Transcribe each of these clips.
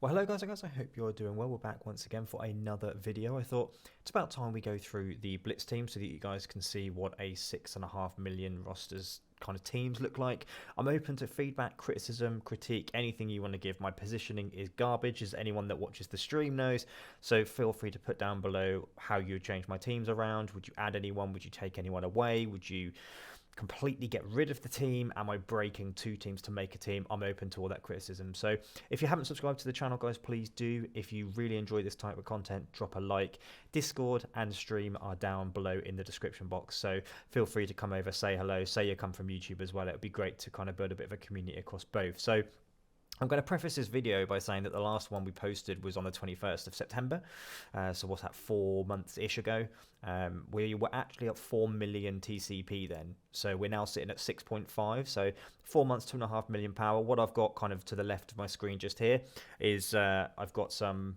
Well, hello guys, I hope you're doing well. We're back once again for another video. I thought it's about time we go through the Blitz team so that you guys can see what a 6.5 million rosters kind of teams look like. I'm open to feedback, criticism, critique, anything you want to give. My positioning is garbage, as anyone that watches the stream knows, so feel free to put down below how you would change my teams around. Would you add anyone? Would you take anyone away? Would you completely get rid of the team? Am I breaking two teams to make a team? I'm open to all that criticism. So if you haven't subscribed to the channel, guys, please do. If you really enjoy this type of content, drop a like. Discord and stream are down below in the description box, so feel free to come over, say hello, say you come from YouTube as well. It would be great to kind of build a bit of a community across both. So I'm going to preface this video by saying that the last one we posted was on the 21st of September, so what's that, 4 months-ish ago. We were actually at 4 million TCP then, so we're now sitting at 6.5, so 4 months, 2.5 million power. What I've got kind of to the left of my screen just here is I've got some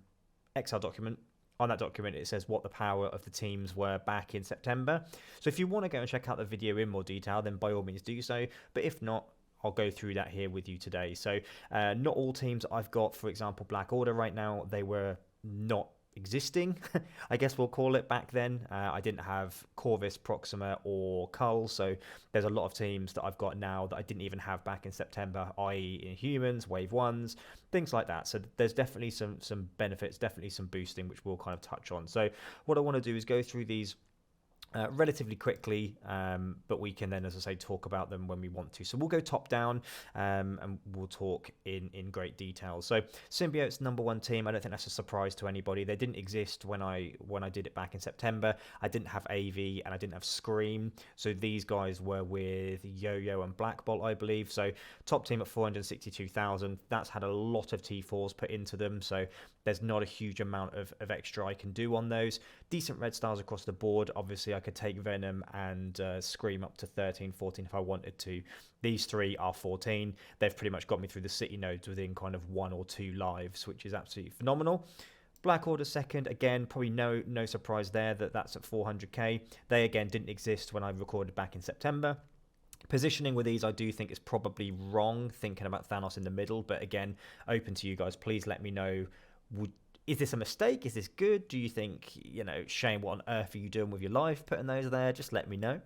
Excel document. On that document, it says what the power of the teams were back in September. So if you want to go and check out the video in more detail, then by all means do so, but if not, I'll go through that here with you today. So not all teams I've got, for example, Black Order right now, they were not existing, I guess we'll call it, back then. I didn't have Corvus, Proxima, or Cull, so there's a lot of teams that I've got now that I didn't even have back in September, i.e. Inhumans, Wave 1s, things like that. So there's definitely some benefits, definitely some boosting, which we'll kind of touch on. So what I want to do is go through these relatively quickly, but we can then, as I say, talk about them when we want to. So we'll go top down, and we'll talk in great detail. So Symbiotes, #1 team. I don't think that's a surprise to anybody. They didn't exist when I did it back in September. I didn't have AV and I didn't have Scream, so these guys were with Yo-Yo and Black Bolt, I believe. So top team at 462,000. That's had a lot of T4s put into them, so there's not a huge amount of extra I can do on those. Decent red stars across the board. Obviously I could take Venom and Scream up to 13, 14 if I wanted to. These three are 14. They've pretty much got me through the city nodes within kind of 1 or 2 lives, which is absolutely phenomenal. Black Order second, again, probably no surprise there that that's at 400k. They again didn't exist when I recorded back in September. Positioning with these I do think is probably wrong, thinking about Thanos in the middle, but again, open to you guys. Please let me know, is this a mistake? Is this good? Do you think, Shane, what on earth are you doing with your life putting those there? Just let me know.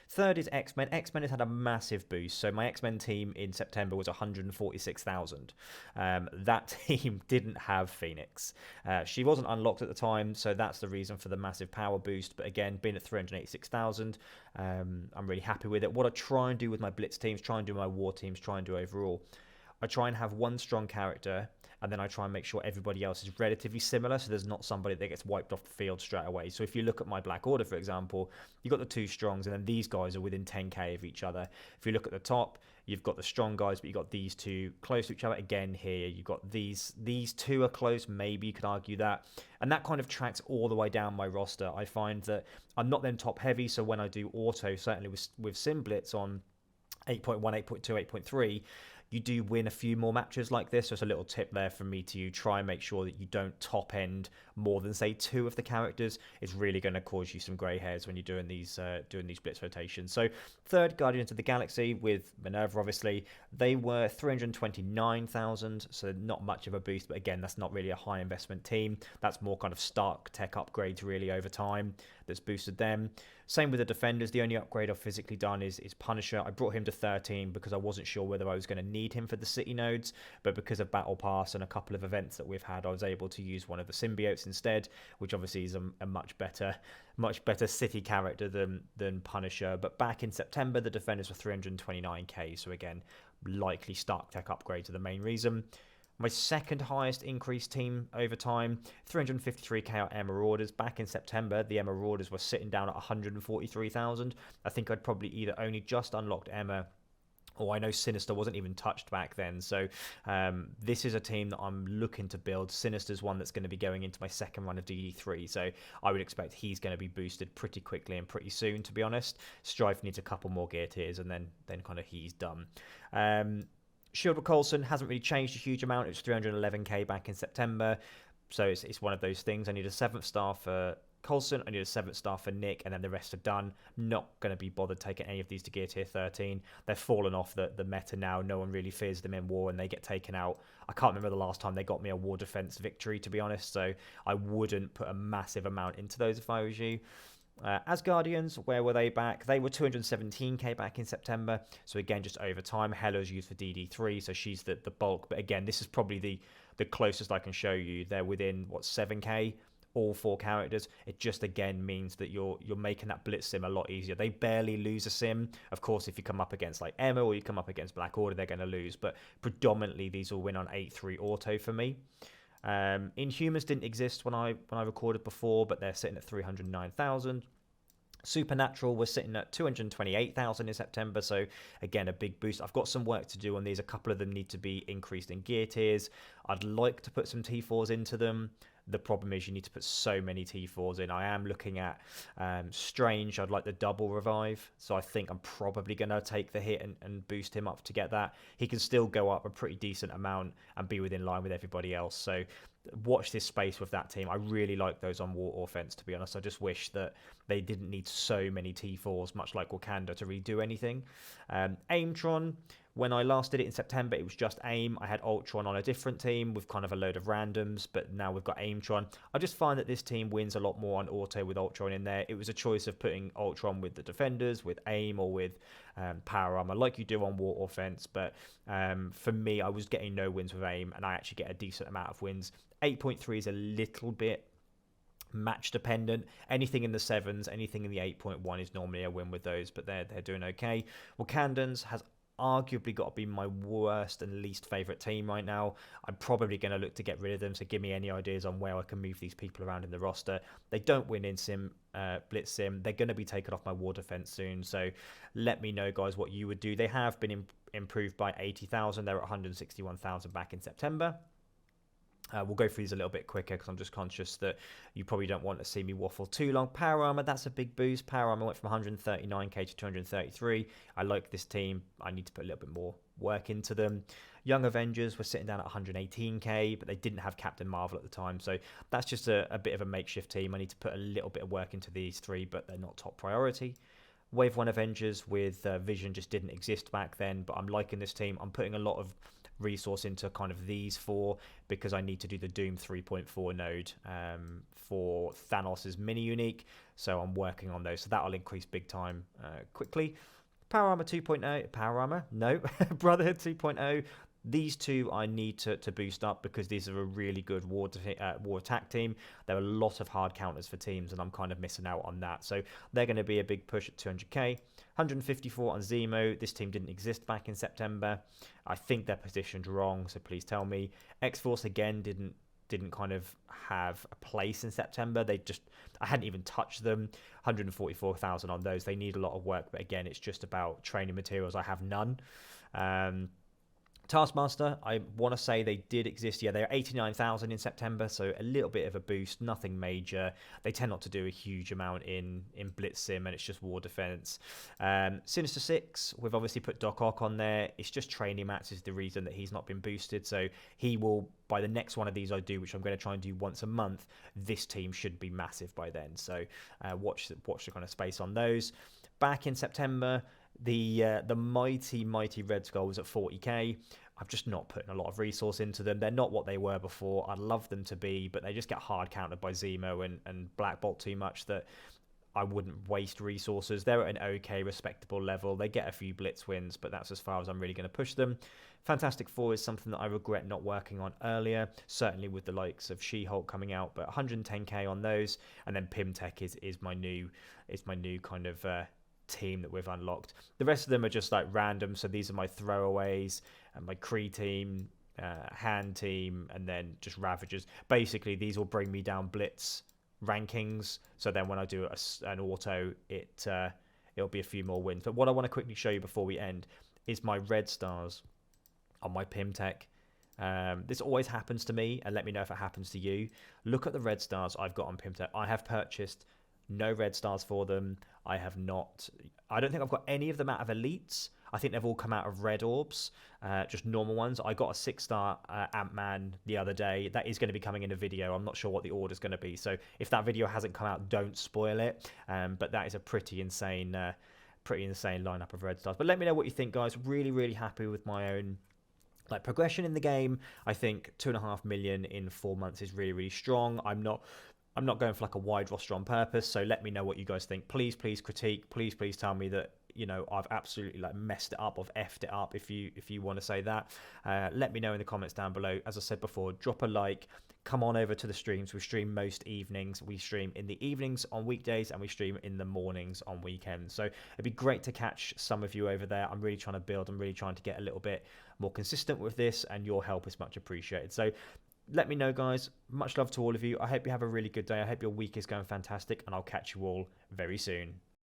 Third is X-Men. X-Men has had a massive boost. So my X-Men team in September was 146,000. That team didn't have Phoenix. She wasn't unlocked at the time, so that's the reason for the massive power boost. But again, being at 386,000, I'm really happy with it. What I try and do with my Blitz teams, try and do my War teams, try and do overall, I try and have one strong character, and then I try and make sure everybody else is relatively similar, so there's not somebody that gets wiped off the field straight away. So if you look at my Black Order, for example, you've got the 2 strongs, and then these guys are within 10k of each other. If you look at the top, you've got the strong guys, but you've got these 2 close to each other. Again, here, you've got these 2 are close, maybe you could argue that. And that kind of tracks all the way down my roster. I find that I'm not then top heavy, so when I do auto, certainly with Symbiotes on 8.1, 8.2, 8.3, you do win a few more matches like this. So it's a little tip there from me to you. Try and make sure that you don't top end more than, say, 2 of the characters. It's really going to cause you some grey hairs when you're doing these Blitz rotations. So third, Guardians of the Galaxy with Minerva, obviously. They were 329,000, so not much of a boost. But again, that's not really a high investment team. That's more kind of Stark tech upgrades really over time that's boosted them. Same with the Defenders. The only upgrade I've physically done is Punisher. I brought him to 13 because I wasn't sure whether I was going to need him for the city nodes, but because of Battle Pass and a couple of events that we've had, I was able to use one of the Symbiotes instead, which obviously is a much better city character than Punisher. But back in September, the Defenders were 329k, so again, likely Stark tech upgrades are the main reason. My second highest increased team over time, 353k out Emma Orders. Back in September, the Emma Orders were sitting down at 143,000. I think I'd probably either only just unlocked Emma, or I know Sinister wasn't even touched back then. So this is a team that I'm looking to build. Sinister's one that's going to be going into my second run of DD3. So I would expect he's going to be boosted pretty quickly and pretty soon, to be honest. Strife needs a couple more gear tiers, and then kind of he's done. Shield with Coulson hasn't really changed a huge amount. It was 311k back in September. So it's one of those things. I need a 7th star for Coulson, I need a 7th star for Nick, and then the rest are done. Not going to be bothered taking any of these to gear tier 13. They've fallen off the meta now. No one really fears them in war, and they get taken out. I can't remember the last time they got me a war defense victory, to be honest, so I wouldn't put a massive amount into those if I was you. Asgardians, where were they back? They were 217k back in September, so again, just over time. Hela's used for DD3, so she's the bulk, but again, this is probably the closest I can show you. They're within, 7k? All 4 characters. It just again means that you're making that Blitz sim a lot easier. They barely lose a sim. Of course, if you come up against like Emma or you come up against Black Order, they're going to lose, but predominantly these will win on 8-3 auto for me. Inhumans didn't exist when I recorded before, but they're sitting at 309,000. Supernatural was sitting at 228,000 in September, so again a big boost. I've got some work to do on these. A couple of them need to be increased in gear tiers. I'd like to put some T4s into them. The problem is you need to put so many T4s in. I am looking at Strange. I'd like the double revive, so I think I'm probably going to take the hit and boost him up to get that. He can still go up a pretty decent amount and be within line with everybody else, so watch this space with that team. I really like those on War Offense, to be honest. I just wish that they didn't need so many T4s, much like Wakanda, to really do anything. Aimtron, when I last did it in September, it was just AIM. I had Ultron on a different team with kind of a load of randoms, but now we've got Aimtron. I just find that this team wins a lot more on auto with Ultron in there. It was a choice of putting Ultron with the defenders, with AIM, or with power armor, like you do on War Offense, but for me, I was getting no wins with AIM, and I actually get a decent amount of wins. 8.3 is a little bit match dependent. Anything in the 7s, anything in the 8.1 is normally a win with those, but they're doing okay. Wakandans has arguably got to be my worst and least favorite team right now. I'm probably going to look to get rid of them, so give me any ideas on where I can move these people around in the roster. They don't win in Blitz Sim. They're going to be taken off my war defense soon, so let me know, guys, what you would do. They have been improved by 80,000. They're at 161,000 back in September. We'll go through these a little bit quicker because I'm just conscious that you probably don't want to see me waffle too long. Power Armor, that's a big boost. Power Armor went from 139k to 233. I like this team. I need to put a little bit more work into them. Young Avengers were sitting down at 118k, but they didn't have Captain Marvel at the time, so that's just a bit of a makeshift team. I need to put a little bit of work into these three, but they're not top priority. Wave 1 Avengers with Vision just didn't exist back then, but I'm liking this team. I'm putting a lot of resource into kind of these 4 because I need to do the Doom 3.4 node for Thanos' mini unique, so I'm working on those, so that'll increase big time quickly. Power Armor 2.0, Power Armor? No, Brotherhood 2.0. These 2 I need to boost up because these are a really good war attack team. There are a lot of hard counters for teams, and I'm kind of missing out on that. So they're going to be a big push at 200k. 154 on Zemo. This team didn't exist back in September. I think they're positioned wrong, so please tell me. X-Force again didn't kind of have a place in September. I hadn't even touched them. 144,000 on those. They need a lot of work, but again, it's just about training materials. I have none. Taskmaster, I want to say they did exist. Yeah, they're 89,000 in September, so a little bit of a boost, nothing major. They tend not to do a huge amount in Blitz Sim, and it's just war defense. Sinister Six, we've obviously put Doc Ock on there. It's just training mats is the reason that he's not been boosted, so he will, by the next one of these I do, which I'm going to try and do once a month, this team should be massive by then, so watch the kind of space on those. Back in September, the mighty Red Skull was at 40k. I've just not putting a lot of resource into them. They're not what they were before. I'd love them to be, but they just get hard countered by Zemo and Black Bolt too much that I wouldn't waste resources. They're at an okay, respectable level. They get a few Blitz wins, but that's as far as I'm really going to push them. Fantastic Four is something that I regret not working on earlier, certainly with the likes of She-Hulk coming out, but 110k on those, and then Pimtech is my new kind of team that we've unlocked. The rest of them are just like random, so these are my throwaways and my Kree team, hand team, and then just Ravagers. Basically, these will bring me down Blitz rankings, so then when I do an auto, it'll be a few more wins. But what I want to quickly show you before we end is my red stars on my Pimtech. This always happens to me, and let me know if it happens to you. Look at the red stars I've got on Pimtech. I have purchased no red stars for them. I don't think I've got any of them out of elites. I think they've all come out of red orbs, just normal ones. I got a 6-star Ant-Man the other day. That is going to be coming in a video. I'm not sure what the order's going to be. So if that video hasn't come out, don't spoil it. But that is a pretty insane lineup of red stars. But let me know what you think, guys. Really, really happy with my own progression in the game. I think 2.5 million in 4 months is really, really strong. I'm not going for a wide roster on purpose, so let me know what you guys think. Please critique. Please tell me that I've absolutely messed it up, I've effed it up, if you want to say that. Let me know in the comments down below. As I said before, drop a like. Come on over to the streams. We stream most evenings. We stream in the evenings on weekdays, and we stream in the mornings on weekends. So it'd be great to catch some of you over there. I'm really trying to build. I'm really trying to get a little bit more consistent with this, and your help is much appreciated. So let me know, guys. Much love to all of you. I hope you have a really good day. I hope your week is going fantastic, and I'll catch you all very soon.